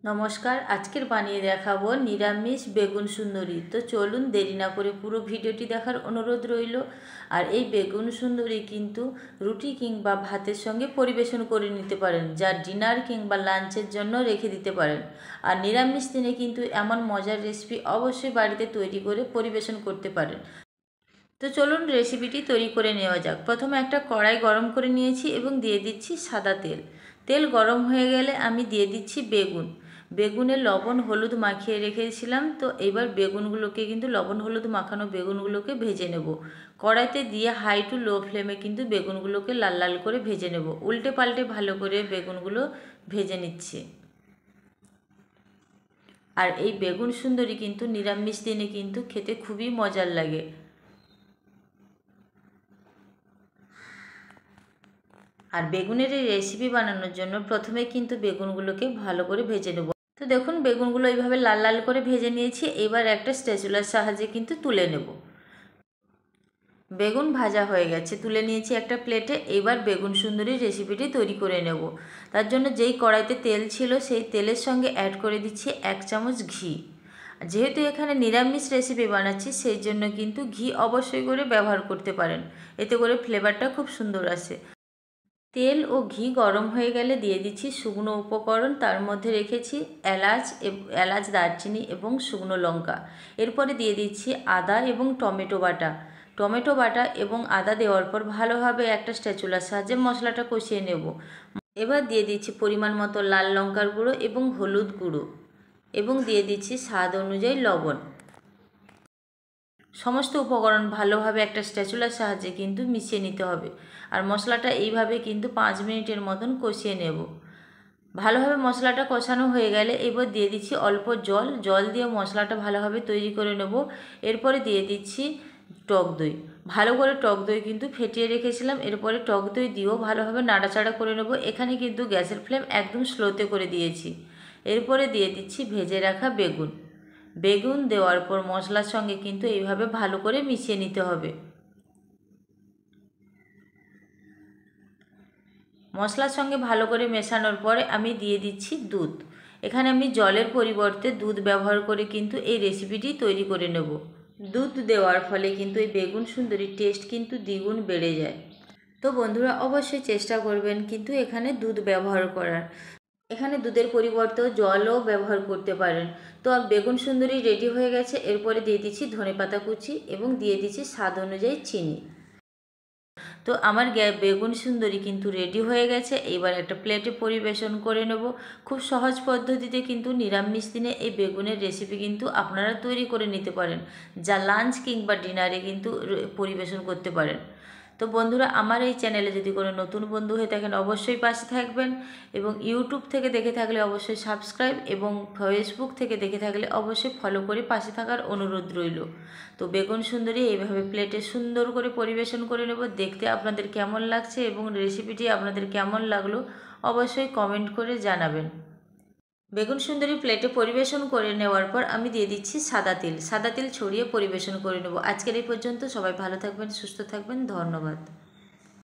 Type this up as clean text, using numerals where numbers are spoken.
নমস্কার, আজকের বানিয়ে দেখাবো নিরামিষ বেগুন সুন্দরী। তো চলুন দেরি না করে পুরো ভিডিওটি দেখার অনুরোধ রইল। আর এই বেগুন সুন্দরী কিন্তু রুটি কিংবা ভাতের সঙ্গে পরিবেশন করে নিতে পারেন, যা ডিনার কিংবা লাঞ্চের জন্য রেখে দিতে পারেন। আর নিরামিষ দিনে কিন্তু এমন মজার রেসিপি অবশ্যই বাড়িতে তৈরি করে পরিবেশন করতে পারেন। তো চলুন রেসিপিটি তৈরি করে নেওয়া যাক। প্রথমে একটা কড়াই গরম করে নিয়েছি এবং দিয়ে দিচ্ছি সাদা তেল। তেল গরম হয়ে গেলে আমি দিয়ে দিচ্ছি বেগুনে লবণ হলুদ মাখিয়ে রেখেছিলাম। তো এবার বেগুনগুলোকে কিন্তু লবণ হলুদ মাখানো বেগুনগুলোকে ভেজে নেব। কড়াইতে দিয়ে হাই টু লো ফ্লেমে কিন্তু বেগুনগুলোকে লাল লাল করে ভেজে নেব। উল্টে পাল্টে ভালো করে বেগুনগুলো ভেজে নিচ্ছি। আর এই বেগুন সুন্দরী কিন্তু নিরামিষ দিনে কিন্তু খেতে খুবই মজার লাগে। আর বেগুনের এই রেসিপি বানানোর জন্য প্রথমে কিন্তু বেগুনগুলোকে ভালো করে ভেজে নেব। তো দেখুন বেগুনগুলো এইভাবে লাল লাল করে ভেজে নিয়েছি। এবার একটা স্প্যাচুলার সাহায্যে কিন্তু তুলে নেব। বেগুন ভাজা হয়ে গেছে, তুলে নিয়েছি একটা প্লেটে। এবার বেগুন সুন্দরী রেসিপিটি তৈরি করে নেব। তার জন্য যেই কড়াইতে তেল ছিল সেই তেলের সঙ্গে অ্যাড করে দিচ্ছি 1 চামচ ঘি। যেহেতু এখানে নিরামিষ রেসিপি বানাচ্ছি সেই জন্য কিন্তু ঘি অবশ্যই করে ব্যবহার করতে পারেন, এতে করে ফ্লেভারটা খুব সুন্দর আসে। তেল ও ঘি গরম হয়ে গেলে দিয়ে দিচ্ছি শুকনো উপকরণ। তার মধ্যে রেখেছি এলাচ, দারচিনি এবং শুকনো লঙ্কা। এরপরে দিয়ে দিচ্ছি আদা এবং টমেটো বাটা এবং আদা দেওয়ার পর ভালোভাবে একটা স্প্যাচুলার সাহায্যে মশলাটা কষিয়ে নেব। এবার দিয়ে দিচ্ছি পরিমাণ মতো লাল লঙ্কার গুঁড়ো এবং হলুদ গুঁড়ো এবং দিয়ে দিচ্ছি স্বাদ অনুযায়ী লবণ। সমস্ত উপকরণ ভালোভাবে একটা স্প্যাচুলার সাহায্যে কিন্তু মিশিয়ে নিতে হবে। আর মশলাটা এইভাবে কিন্তু 5 মিনিটের মতন কষিয়ে নেব। ভালোভাবে মশলাটা কষানো হয়ে গেলে এবার দিয়ে দিচ্ছি অল্প জল দিয়ে মশলাটা ভালোভাবে তৈরি করে নেব। এরপরে দিয়ে দিচ্ছি টক দই। ভালো করে টক দই কিন্তু ফেটিয়ে রেখেছিলাম। এরপরে টক দই দিয়েও ভালোভাবে নাড়াচাড়া করে নেব। এখানে কিন্তু গ্যাসের ফ্লেম একদম স্লোতে করে দিয়েছি। এরপরে দিয়ে দিচ্ছি ভেজে রাখা বেগুন দেওয়ার পর মশলার সঙ্গে কিন্তু এইভাবে ভালো করে মিশিয়ে নিতে হবে। মশলার সঙ্গে ভালো করে মেশানোর পরে আমি দিয়ে দিচ্ছি দুধ। এখানে আমি জলের পরিবর্তে দুধ ব্যবহার করে কিন্তু এই রেসিপিটি তৈরি করে নেব। দুধ দেওয়ার ফলে কিন্তু এই বেগুন সুন্দরীর টেস্ট কিন্তু দ্বিগুণ বেড়ে যায়। তো বন্ধুরা অবশ্যই চেষ্টা করবেন কিন্তু এখানে দুধ ব্যবহার করার। এখানে দুধের পরিবর্তেও জলও ব্যবহার করতে পারেন। তো বেগুন সুন্দরী রেডি হয়ে গেছে। এরপরে দিয়ে দিচ্ছি ধনেপাতা কুচি এবং দিয়ে দিচ্ছি স্বাদ অনুযায়ী চিনি। তো আমার বেগুন সুন্দরী কিন্তু রেডি হয়ে গেছে। এবার একটা প্লেটে পরিবেশন করে নেব। খুব সহজ পদ্ধতিতে কিন্তু নিরামিষ দিনে এই বেগুনের রেসিপি কিন্তু আপনারা তৈরি করে নিতে পারেন, যা লাঞ্চ কিংবা ডিনারে কিন্তু পরিবেশন করতে পারেন। তো বন্ধুরা আমার এই চ্যানেলে যদি কোনো নতুন বন্ধু হয়ে থাকেন অবশ্যই পাশে থাকবেন, এবং ইউটিউব থেকে দেখে থাকলে অবশ্যই সাবস্ক্রাইব এবং ফেসবুক থেকে দেখে থাকলে অবশ্যই ফলো করে পাশে থাকার অনুরোধ রইল। তো বেগুন সুন্দরী এইভাবে প্লেটে সুন্দর করে পরিবেশন করে নেব। দেখতে আপনাদের কেমন লাগছে এবং রেসিপিটি আপনাদের কেমন লাগলো অবশ্যই কমেন্ট করে জানাবেন। বেগুন সুন্দরী প্লেটে পরিবেশন করে নেওয়ার পর আমি দিয়ে দিচ্ছি সাদা তেল ছড়িয়ে পরিবেশন করে নেব। আজকের এই পর্যন্ত। সবাই ভালো থাকবেন, সুস্থ থাকবেন। ধন্যবাদ।